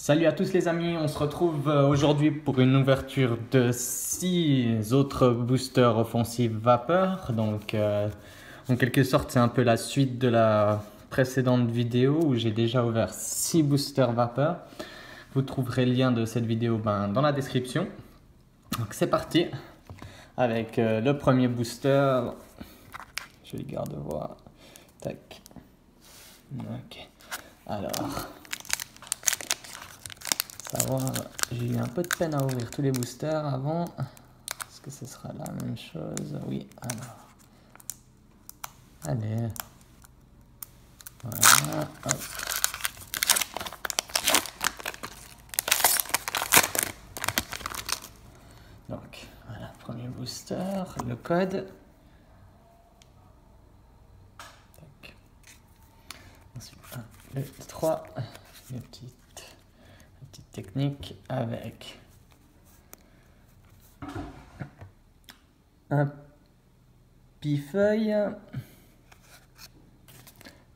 Salut à tous les amis, on se retrouve aujourd'hui pour une ouverture de 6 autres boosters offensifs vapeur. Donc en quelque sorte c'est un peu la suite de la précédente vidéo où j'ai déjà ouvert 6 boosters vapeur. Vous trouverez le lien de cette vidéo dans la description. Donc c'est parti avec le premier booster. Je les garde voir. Tac. Ok. Alors... savoir, j'ai eu un peu de peine à ouvrir tous les boosters avant. Est-ce que ce sera la même chose? Oui, alors. Allez. Voilà, hop. Donc, voilà, premier booster, le code. Tac. Ensuite, le 3, les petite technique avec un pifeuille,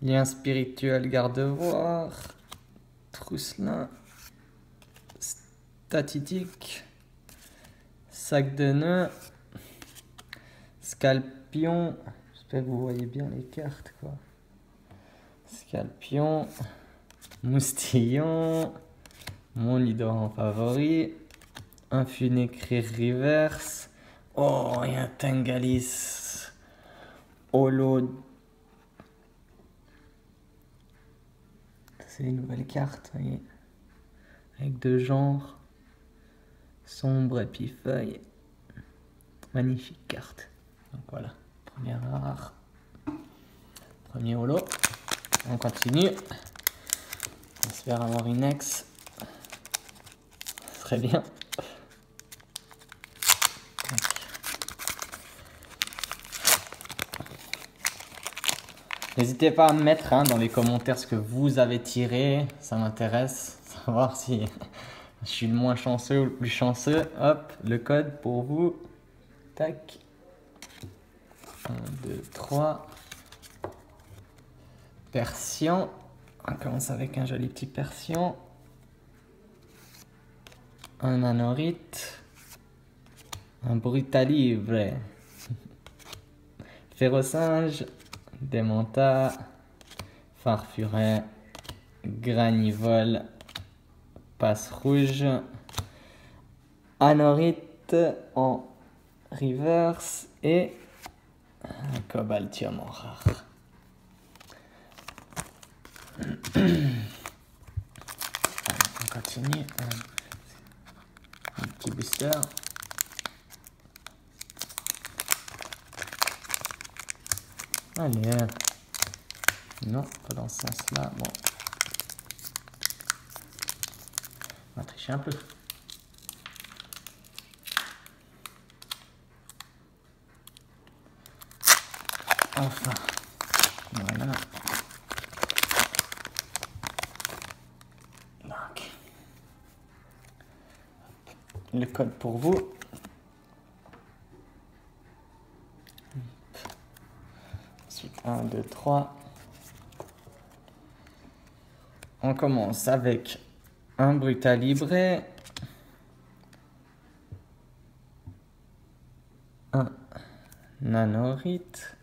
lien spirituel garde-voir, trousselin, statistique, sac de nœuds, scalpion, j'espère que vous voyez bien les cartes quoi, scalpion, moustillon, mon leader en favori, un Funecrir reverse, oh et un Tangalis holo. C'est une nouvelle carte, voyez, avec deux genres, sombre et puis feuille. Magnifique carte. Donc voilà, première rare, premier holo. On continue. On espère avoir une ex. Très bien. N'hésitez pas à me mettre dans les commentaires ce que vous avez tiré. Ça m'intéresse. Savoir si je suis le moins chanceux ou le plus chanceux. Hop, le code pour vous. Tac. 1, 2, 3. Persian. On commence avec un joli petit Persian. Un anorite, un brutalibre, férocinge, démenta, farfuret, granivole, passe rouge, anorite en reverse et un cobaltium en rare. On continue. Un petit booster. Allez. Non, pas dans ce sens-là. Bon. On va tricher un peu. Enfin. Voilà. Donc. Le code pour vous. Ensuite, 1, 2, 3. On commence avec un brutalibre, un nanorite,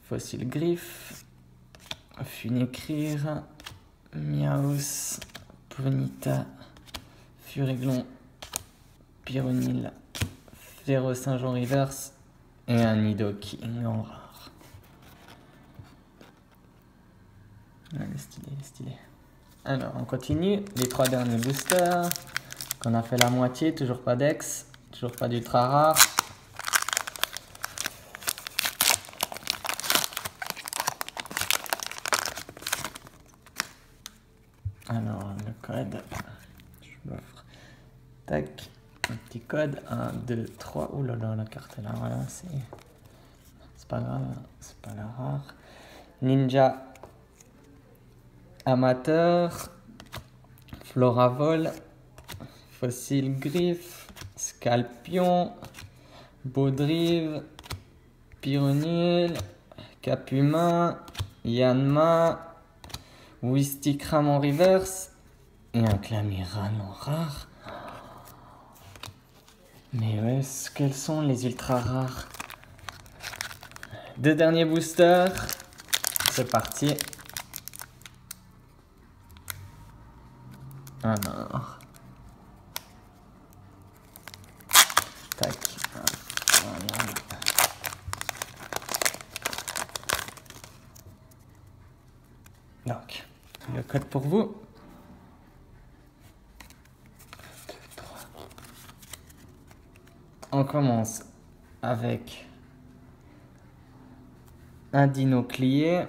fossile griffe, Funecrir, Miaus, Ponita, Furéglon, Pyronil, Férocinge en reverse et un Nidoking en rare. Stylé, stylé. Alors, on continue. Les 3 derniers boosters. Qu'on a fait la moitié. Toujours pas d'ex. Toujours pas d'ultra rare. Alors, le code. Je l'offre. Tac. Un petit code. 1, 2, 3. Ouh là là, la carte est là. Voilà, c'est pas grave. C'est pas la rare. Ninja. Amateur, Floravol, Fossile Griffe, Scalpion, Baudrive, Pyronil, Capuma, Yanma, Wistikram en reverse Et un Clamira non rare. Mais ouais, quels sont les ultra rares? 2 derniers boosters. C'est parti. Alors. Tac. Voilà. Donc, le code pour vous. On commence avec un Dinoclier,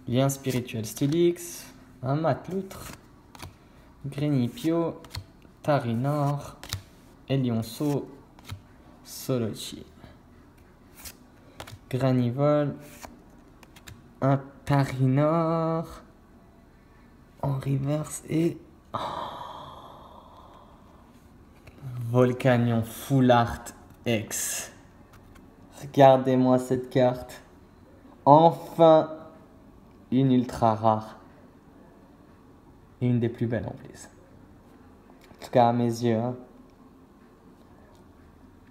Lien spirituel Stylix, un Matloutre, Grenipio, Tarinor, Elionceau, Solochi, Granivol, un Tarinor en reverse et Volcanion Full Art X. Regardez-moi cette carte. Enfin, une ultra rare. Et une des plus belles en plus. En tout cas, à mes yeux. Hein.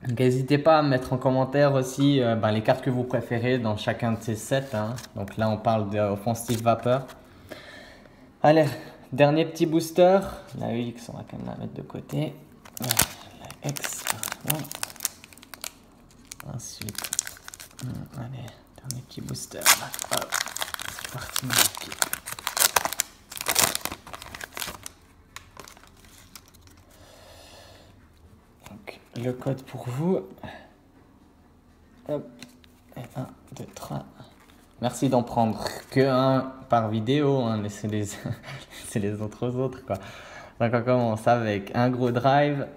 Donc, n'hésitez pas à mettre en commentaire aussi les cartes que vous préférez dans chacun de ces sets. Hein. Donc là, on parle d'Offensive Vapeur. Allez, dernier petit booster. La UX, on va quand même la mettre de côté. La X, voilà. Ensuite, allez, dernier petit booster. Là. Hop, c'est parti. Donc, le code pour vous. Hop, et 1, 2, 3. Merci d'en prendre que un par vidéo, hein, laissez les autres aux autres, quoi. Donc on commence avec un gros drive.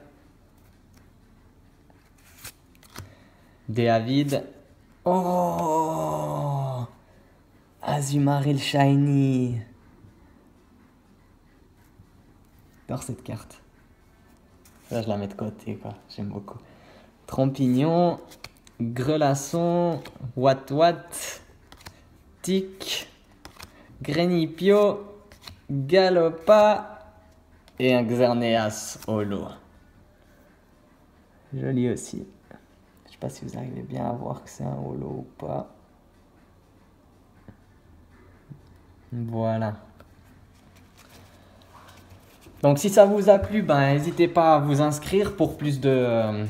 Des Avides. Oh, Azumarill Shiny. J'adore cette carte. Là, je la mets de côté, quoi. J'aime beaucoup. Trompignon, Grelasson, Watt, Tic, Grenipio, Galopa et un Xerneas holo. Joli aussi. Je sais pas si vous arrivez bien à voir que c'est un holo ou pas. Voilà. Donc si ça vous a plu, n'hésitez pas à vous inscrire pour plus de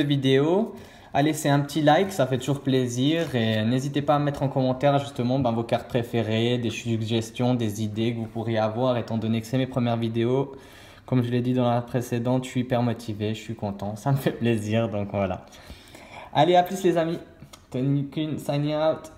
vidéos. À laisser un petit like, ça fait toujours plaisir. Et n'hésitez pas à mettre en commentaire justement vos cartes préférées, des suggestions, des idées que vous pourriez avoir, étant donné que c'est mes premières vidéos. Comme je l'ai dit dans la précédente, je suis hyper motivé, je suis content, ça me fait plaisir, donc voilà. Allez, à plus les amis. Tony Kuhn, signing out.